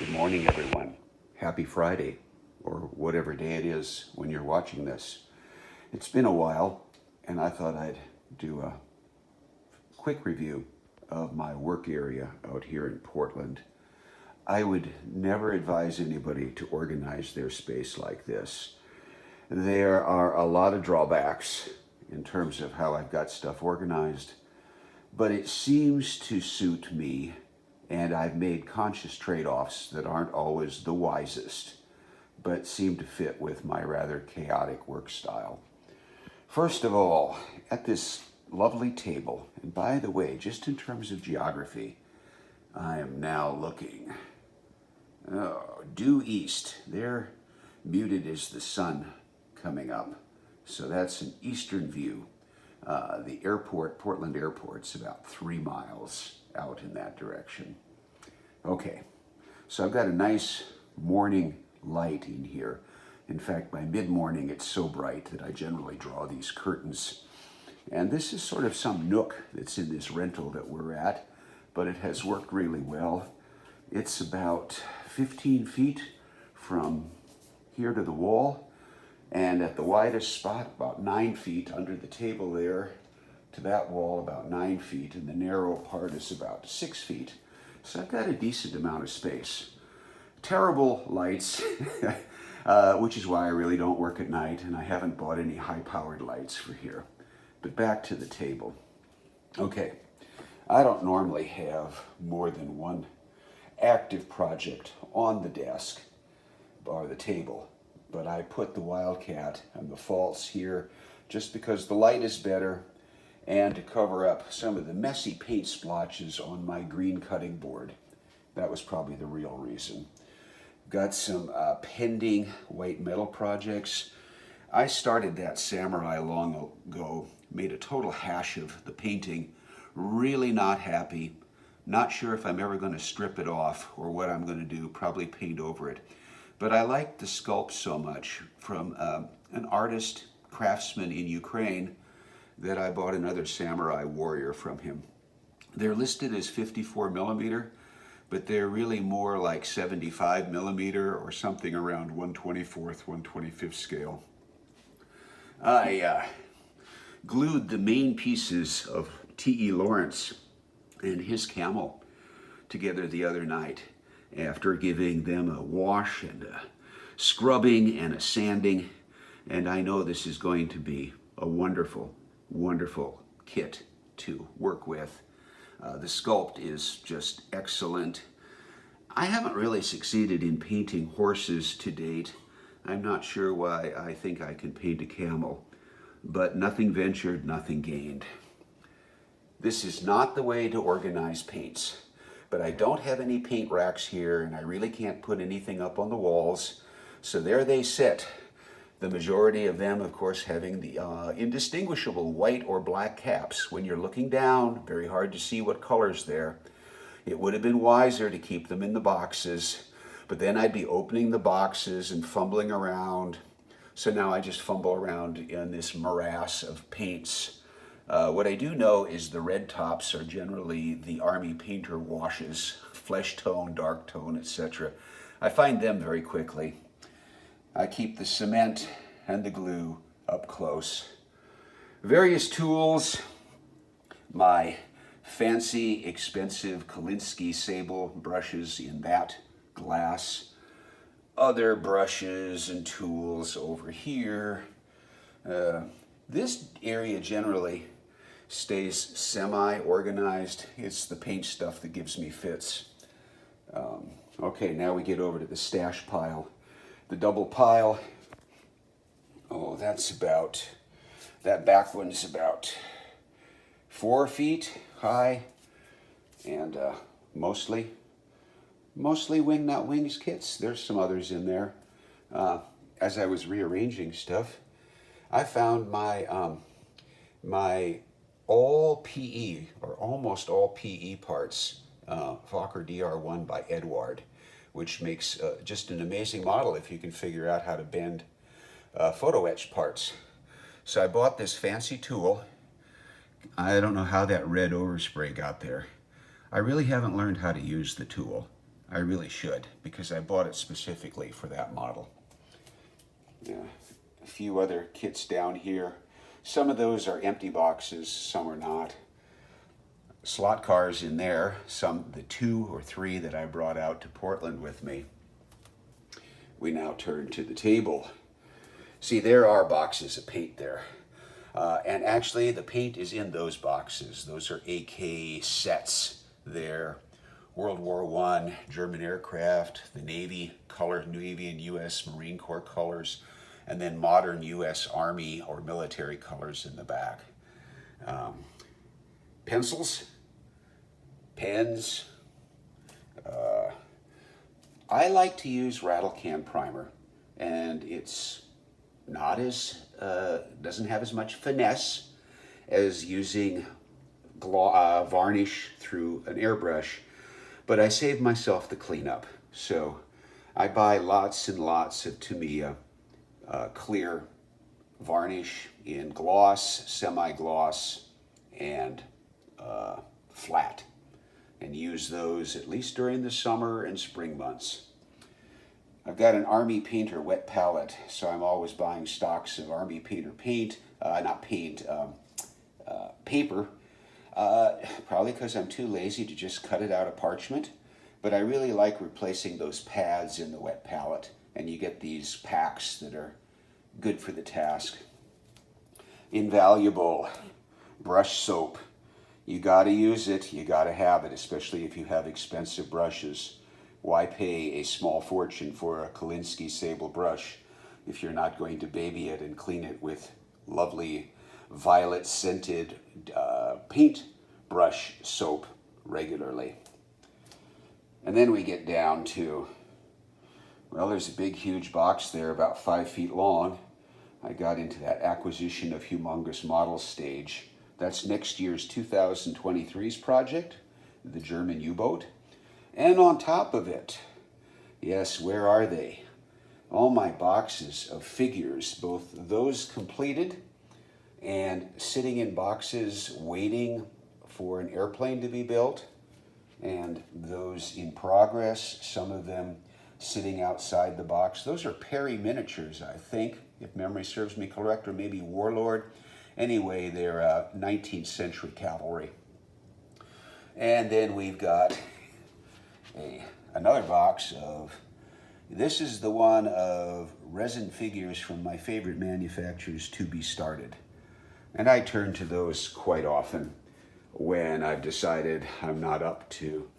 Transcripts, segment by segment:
Good morning, everyone. Happy Friday, or whatever day it is when you're watching this. It's been a while, and I thought I'd do a quick review of my work area out here in Portland. I would never advise anybody to organize their space like this. There are a lot of drawbacks in terms of how I've got stuff organized, but it seems to suit me, and I've made conscious trade-offs that aren't always the wisest, but seem to fit with my rather chaotic work style. First of all, at this lovely table, and by the way, just in terms of geography, I am now looking due east. There, muted is the sun coming up, so that's an eastern view. The airport, Portland Airport's about 3 miles out in that direction. Okay, so I've got a nice morning light in here. In fact, by mid-morning it's so bright that I generally draw these curtains. And this is sort of some nook that's in this rental that we're at, but it has worked really well. It's about 15 feet from here to the wall, and at the widest spot, about 9 feet under the table there, to that wall about 9 feet, and the narrow part is about 6 feet. So I've got a decent amount of space. Terrible lights, which is why I really don't work at night, and I haven't bought any high-powered lights for here. But back to the table. Okay, I don't normally have more than one active project on the desk or the table, but I put the Wildcat and the false here just because the light is better and to cover up some of the messy paint splotches on my green cutting board. That was probably the real reason. Got some pending white metal projects. I started that Samurai long ago, made a total hash of the painting, really not happy, not sure if I'm ever going to strip it off or what I'm going to do, probably paint over it. But I liked the sculpt so much from an artist, craftsman in Ukraine, that I bought another Samurai Warrior from him. They're listed as 54 millimeter, but they're really more like 75 millimeter or something around 1/24th, 1/25th scale. I glued the main pieces of T.E. Lawrence and his camel together the other night after giving them a wash and a scrubbing and a sanding, and I know this is going to be a wonderful, wonderful kit to work with. The sculpt is just excellent. I haven't really succeeded in painting horses to date. I'm not sure why I think I can paint a camel, but nothing ventured, nothing gained. This is not the way to organize paints, but I don't have any paint racks here, and I really can't put anything up on the walls, so there they sit. The majority of them, of course, having the indistinguishable white or black caps. When you're looking down, very hard to see what color's there. It would have been wiser to keep them in the boxes, but then I'd be opening the boxes and fumbling around. So now I just fumble around in this morass of paints. What I do know is the red tops are generally the Army painter washes, flesh tone, dark tone, etc. I find them very quickly. I keep the cement and the glue up close. Various tools, my fancy, expensive Kolinsky sable brushes in that glass, other brushes and tools over here. This area generally stays semi-organized. It's the paint stuff that gives me fits. Okay, now we get over to the stash pile. The double pile, that back one's about 4 feet high, and mostly wing, not wings kits. There's some others in there. As I was rearranging stuff, I found my all PE, or almost all PE parts, Fokker DR1 by Edward, which makes just an amazing model if you can figure out how to bend photo etch parts. So I bought this fancy tool. I don't know how that red overspray got there. I really haven't learned how to use the tool. I really should, because I bought it specifically for that model. Yeah, a few other kits down here. Some of those are empty boxes, some are not. Slot cars in there, the 2 or 3 that I brought out to Portland with me. We now turn to the table. See, there are boxes of paint there. And actually, the paint is in those boxes. Those are AK sets there. World War I, German aircraft, the Navy color, Navy and U.S. Marine Corps colors, and then modern U.S. Army or military colors in the back. Pencils, pens. I like to use rattle can primer, and it's not as, doesn't have as much finesse as using varnish through an airbrush, but I save myself the cleanup. So I buy lots and lots of Tamiya clear varnish in gloss, semi-gloss, and flat, and use those at least during the summer and spring months. I've got an Army Painter wet palette, so I'm always buying stocks of Army Painter paint, paper, probably because I'm too lazy to just cut it out of parchment, but I really like replacing those pads in the wet palette, and you get these packs that are good for the task. Invaluable brush soap. You got to use it, you got to have it, especially if you have expensive brushes. Why pay a small fortune for a Kolinsky sable brush if you're not going to baby it and clean it with lovely violet scented paint brush soap regularly? And then we get down to, well, there's a big huge box there about 5 feet long. I got into that acquisition of humongous models stage. That's next year's 2023's project, the German U-boat. And on top of it, yes, where are they? All my boxes of figures, both those completed and sitting in boxes waiting for an airplane to be built, and those in progress, some of them sitting outside the box. Those are Perry miniatures, I think, if memory serves me correct, or maybe Warlord. Anyway, they're 19th century cavalry. And then we've got another box of, this is the one of resin figures from my favorite manufacturers, To Be Started. And I turn to those quite often when I've decided I'm not up to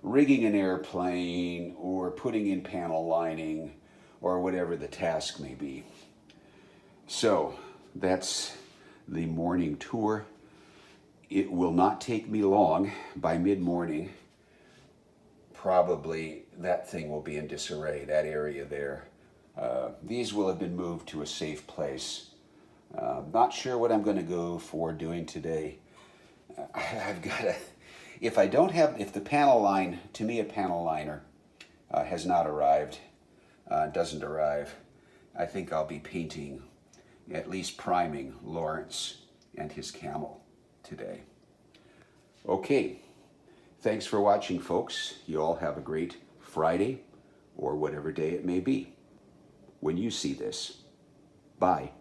rigging an airplane or putting in panel lining or whatever the task may be. So that's the morning tour. It will not take me long. By mid-morning, probably that thing will be in disarray, that area there. These will have been moved to a safe place. Not sure what I'm going to go for doing today. I've got to, if the panel line, to me a panel liner has not arrived, doesn't arrive, I think I'll be painting, at least priming, Lawrence and his camel today. Okay, thanks for watching, folks. You all have a great Friday or whatever day it may be when you see this. Bye.